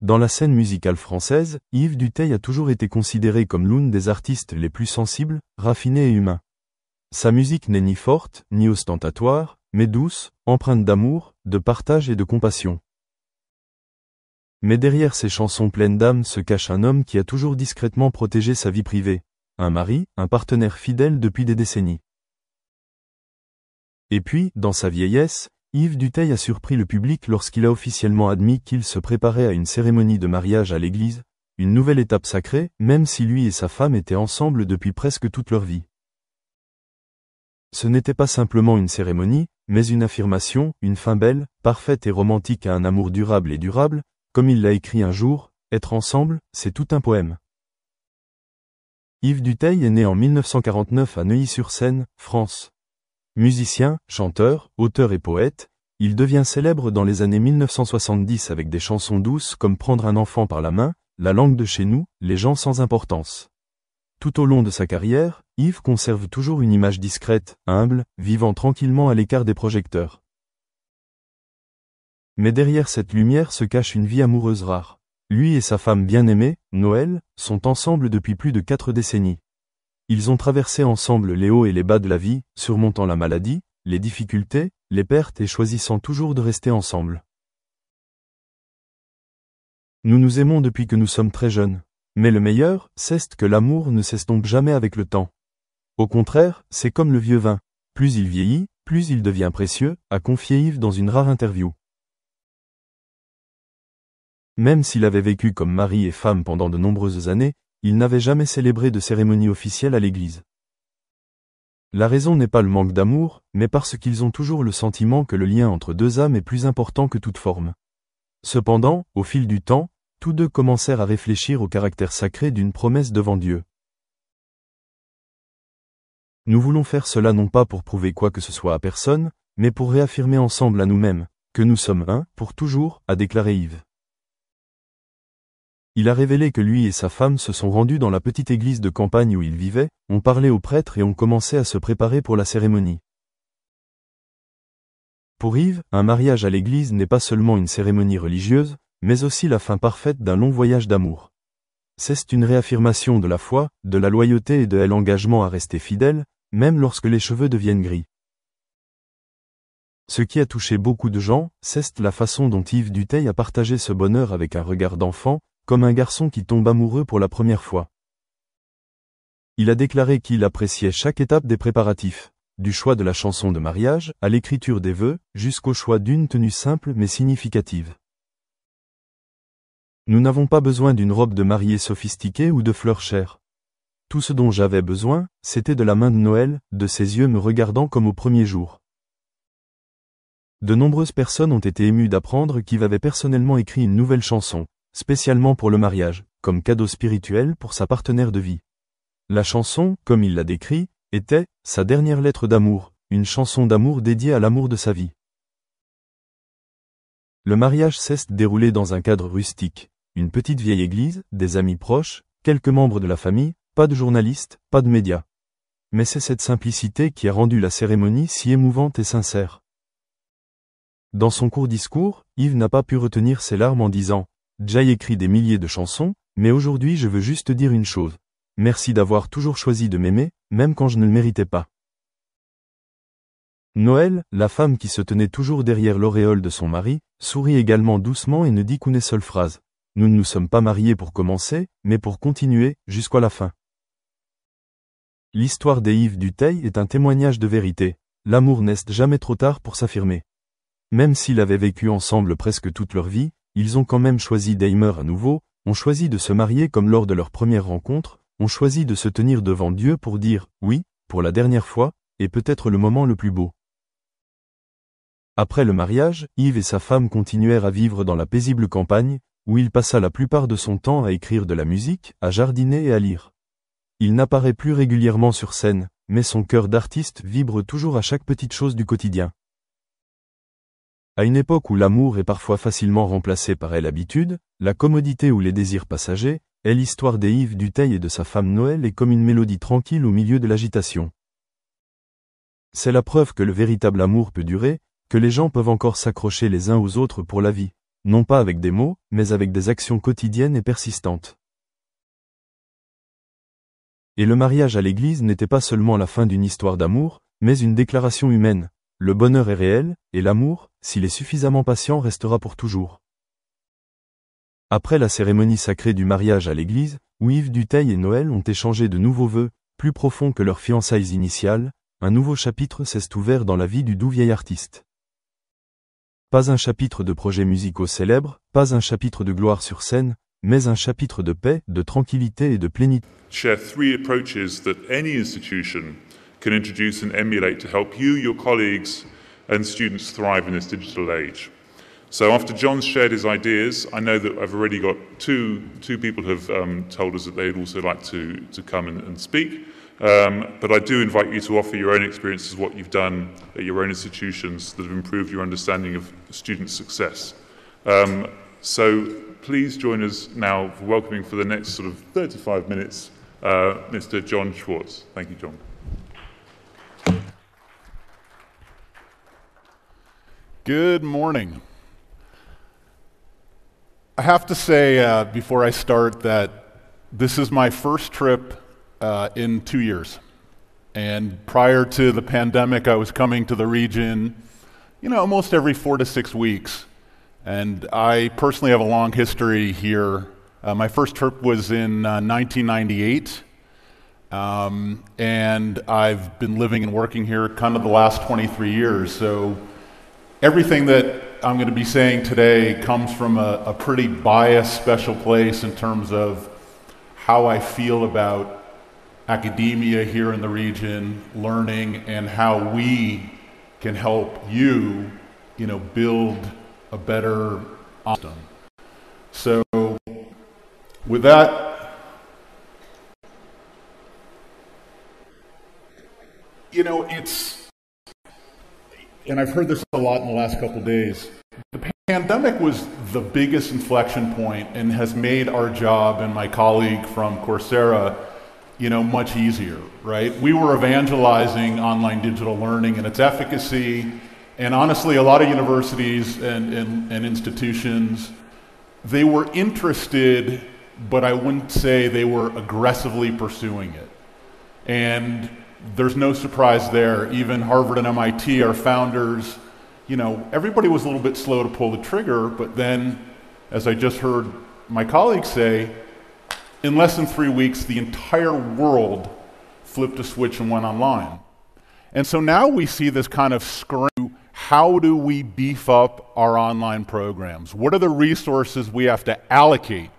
Dans la scène musicale française, Yves Dutheil a toujours été considéré comme l'un des artistes les plus sensibles, raffinés et humains. Sa musique n'est ni forte, ni ostentatoire, mais douce, empreinte d'amour, de partage et de compassion. Mais derrière ces chansons pleines d'âme se cache un homme qui a toujours discrètement protégé sa vie privée, un mari, un partenaire fidèle depuis des décennies. Et puis, dans sa vieillesse, Yves Dutheil a surpris le public lorsqu'il a officiellement admis qu'il se préparait à une cérémonie de mariage à l'église, une nouvelle étape sacrée, même si lui et sa femme étaient ensemble depuis presque toute leur vie. Ce n'était pas simplement une cérémonie, mais une affirmation, une fin belle, parfaite et romantique à un amour durable et durable, comme il l'a écrit un jour, être ensemble, c'est tout un poème. Yves Dutheil est né en 1949 à Neuilly-sur-Seine, France. Musicien, chanteur, auteur et poète, il devient célèbre dans les années 1970 avec des chansons douces comme Prendre un enfant par la main, La langue de chez nous, Les gens sans importance. Tout au long de sa carrière, Yves conserve toujours une image discrète, humble, vivant tranquillement à l'écart des projecteurs. Mais derrière cette lumière se cache une vie amoureuse rare. Lui et sa femme bien-aimée, Noël, sont ensemble depuis plus de 4 décennies. Ils ont traversé ensemble les hauts et les bas de la vie, surmontant la maladie, les difficultés, les pertes et choisissant toujours de rester ensemble. Nous nous aimons depuis que nous sommes très jeunes. Mais le meilleur, c'est que l'amour ne s'estompe jamais avec le temps. Au contraire, c'est comme le vieux vin. Plus il vieillit, plus il devient précieux, a confié Yves dans une rare interview. Même s'il avait vécu comme mari et femme pendant de nombreuses années, il n'avait jamais célébré de cérémonie officielle à l'église. La raison n'est pas le manque d'amour, mais parce qu'ils ont toujours le sentiment que le lien entre deux âmes est plus important que toute forme. Cependant, au fil du temps, tous deux commencèrent à réfléchir au caractère sacré d'une promesse devant Dieu. Nous voulons faire cela non pas pour prouver quoi que ce soit à personne, mais pour réaffirmer ensemble à nous-mêmes, que nous sommes un, pour toujours, a déclaré Yves. Il a révélé que lui et sa femme se sont rendus dans la petite église de campagne où ils vivaient, ont parlé au prêtre et ont commencé à se préparer pour la cérémonie. Pour Yves, un mariage à l'église n'est pas seulement une cérémonie religieuse, mais aussi la fin parfaite d'un long voyage d'amour. C'est une réaffirmation de la foi, de la loyauté et de l'engagement à rester fidèle, même lorsque les cheveux deviennent gris. Ce qui a touché beaucoup de gens, c'est la façon dont Yves Dutheil a partagé ce bonheur avec un regard d'enfant, comme un garçon qui tombe amoureux pour la première fois. Il a déclaré qu'il appréciait chaque étape des préparatifs, du choix de la chanson de mariage, à l'écriture des vœux, jusqu'au choix d'une tenue simple mais significative. Nous n'avons pas besoin d'une robe de mariée sophistiquée ou de fleurs chères. Tout ce dont j'avais besoin, c'était de la main de Noël, de ses yeux me regardant comme au premier jour. De nombreuses personnes ont été émues d'apprendre qu'Yves avait personnellement écrit une nouvelle chanson, spécialement pour le mariage, comme cadeau spirituel pour sa partenaire de vie. La chanson, comme il l'a décrit, était sa dernière lettre d'amour, une chanson d'amour dédiée à l'amour de sa vie. Le mariage s'est déroulé dans un cadre rustique, une petite vieille église, des amis proches, quelques membres de la famille, pas de journalistes, pas de médias. Mais c'est cette simplicité qui a rendu la cérémonie si émouvante et sincère. Dans son court discours, Yves n'a pas pu retenir ses larmes en disant « J'ai écrit des milliers de chansons, mais aujourd'hui je veux juste dire une chose. Merci d'avoir toujours choisi de m'aimer, même quand je ne le méritais pas. » Noël, la femme qui se tenait toujours derrière l'auréole de son mari, sourit également doucement et ne dit qu'une seule phrase. Nous ne nous sommes pas mariés pour commencer, mais pour continuer, jusqu'à la fin. L'histoire des Yves Dutheil est un témoignage de vérité. L'amour n'est jamais trop tard pour s'affirmer. Même s'ils avaient vécu ensemble presque toute leur vie, ils ont quand même choisi d'aimer à nouveau, ont choisi de se marier comme lors de leur première rencontre, ont choisi de se tenir devant Dieu pour dire « oui » pour la dernière fois, et peut-être le moment le plus beau. Après le mariage, Yves et sa femme continuèrent à vivre dans la paisible campagne, où il passa la plupart de son temps à écrire de la musique, à jardiner et à lire. Il n'apparaît plus régulièrement sur scène, mais son cœur d'artiste vibre toujours à chaque petite chose du quotidien. À une époque où l'amour est parfois facilement remplacé par l'habitude, la commodité ou les désirs passagers, l'histoire des Yves Dutheil et de sa femme Noël est comme une mélodie tranquille au milieu de l'agitation. C'est la preuve que le véritable amour peut durer, que les gens peuvent encore s'accrocher les uns aux autres pour la vie. non pas avec des mots, mais avec des actions quotidiennes et persistantes. Et le mariage à l'église n'était pas seulement la fin d'une histoire d'amour, mais une déclaration humaine. Le bonheur est réel, et l'amour, s'il est suffisamment patient, restera pour toujours. Après la cérémonie sacrée du mariage à l'église, où Yves Dutheil et Noël ont échangé de nouveaux vœux, plus profonds que leurs fiançailles initiales, un nouveau chapitre s'est ouvert dans la vie du doux vieil artiste. Pas un chapitre de projets musicaux célèbres, pas un chapitre de gloire sur scène, mais un chapitre de paix, de tranquillité et de plénitude. Share 3 approaches that any institution can introduce and emulate to help you, your colleagues, and students thrive in this digital age. So after John's shared his ideas, I know that I've already got two people who have told us that they'd also like to come and speak. But I do invite you to offer your own experiences, what you've done at your own institutions that have improved your understanding of student success. So please join us now for welcoming for the next sort of 35 minutes, Mr. John Schwartz. Thank you, John. Good morning. I have to say before I start that this is my first trip in 2 years. And prior to the pandemic, I was coming to the region, almost every 4 to 6 weeks. And I personally have a long history here. My first trip was in 1998. And I've been living and working here kind of the last 23 years. So everything that I'm going to be saying today comes from a pretty biased, special place in terms of how I feel about academia here in the region, learning, and how we can help you, build a better system. So, with that, and I've heard this a lot in the last couple of days, the pandemic was the biggest inflection point and has made our job and my colleague from Coursera, much easier, right? We were evangelizing online digital learning and its efficacy, and honestly, a lot of universities and institutions, they were interested, but I wouldn't say they were aggressively pursuing it. And there's no surprise there. Even Harvard and MIT, our founders, everybody was a little bit slow to pull the trigger, but then, as I just heard my colleagues say, in less than 3 weeks, the entire world flipped a switch and went online. And so now we see this kind of scream, how do we beef up our online programs? What are the resources we have to allocate?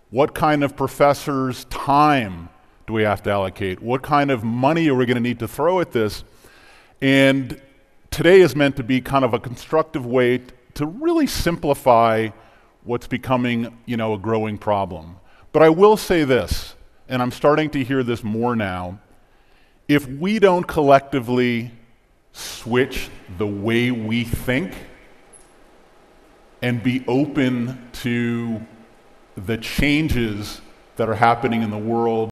What kind of professors' time do we have to allocate? What kind of money are we going to need to throw at this? And today is meant to be kind of a constructive way to really simplify what's becoming, a growing problem. But I will say this, and I'm starting to hear this more now, if we don't collectively switch the way we think and be open to the changes that are happening in the world